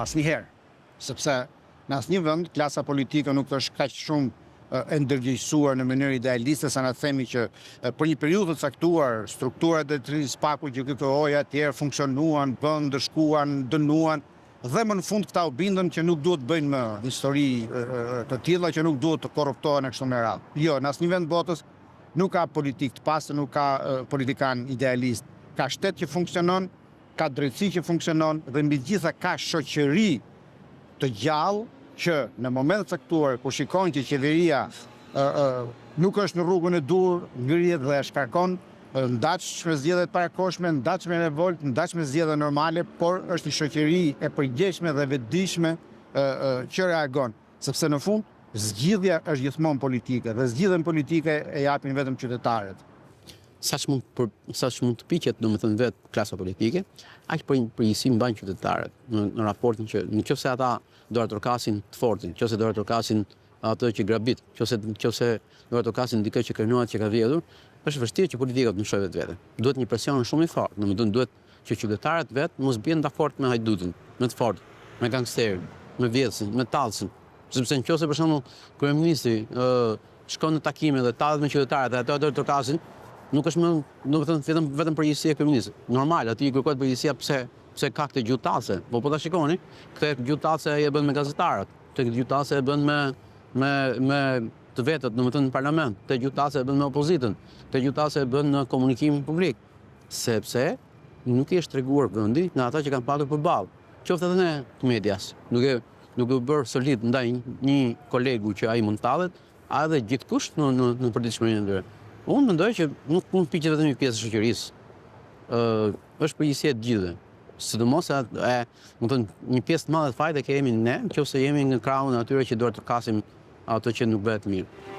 asnjëherë, sepse në asnjë vend klasa politike nuk është kaq shumë e ndërgjegjësuar në mënyrë idealiste sa na themi që për një periudhë të caktuar strukturat e të spaku që KKO-ja të tjerë funksionuan, bën, ndëshkuan, dënuan dhe më në fund këta u bindën që nuk duhet bëjnë më histori të tilla që nuk duhet të korruptohen e kështu me radhë. Jo, në asnjë vend botës nuk ka politik të pastër, nuk ka politikan idealist. Ka shtet që funksionon, ka drejtësi që funksionon dhe mbi gjitha ka shoqëri të gjallë që në moment të caktuar kur shikojnë që qeveria nuk është në rrugën e dur, ngrihet dhe shkarkon, ndatshme zgjedhjet parakoshme, ndatshme revolt, ndatshme zgjedhje normale, por është një shoqëri e përgjegjshme dhe vetëdijshme që reagon, sepse në fund zgjidhja është gjithmonë politike dhe zgjidhjen politike e japin vetëm qytetarët. Saç mund të piqet, domethënë vetë klasa politike, aq përgjegjësi mbajnë qytetarët në raportin që nëse ata do atorkasin të fortin, nëse do atorkasin atë që grabit, nëse do atorkasin dikë që krenuat që ka vjedhur, është vështirë që politika të ndryshojë vetvete. Duhet një presion shumë i fortë, domethënë duhet që qytetarët vetë mos bien dakord me hajdutin, me të fortë, me gangsterin, me vjedhsin, me tallsin. Sepse nëse për shembull kryeministri shkon në takime dhe tallet me qytetarët dhe ato do atorkasin, nuk është më, domethënë vetëm përgjegjësia e kryeministit. Normal, aty i kërkohet përgjegjësia pse ka këtë gjuhë tallse. Po ta shikoni, këtë gjuhë tallse e bën me gazetarët, këtë gjuhë tallse e bën me të vetët, domethënë në parlament, këtë gjuhë tallse e bën me opozitën, këtë gjuhë tallse e bën në komunikimin publik, sepse nuk i është treguar vendi nga ata që kanë patur përballë. Qoftë edhe në të medias, duke u bërë solid ndaj një kolegu që ai mund tallet, a edhe gjithkusht në përditshmërinë e tyre. Unë mendoj që nuk mund piqet vetëm një pjesë e shoqërisë. Është përgjegjësia e gjithëve. Sidomos një pjesë të madhe të fajit e kemi ne, nëse jemi në krahun e atyre që duhet të kasim ato që nuk bëhet mirë.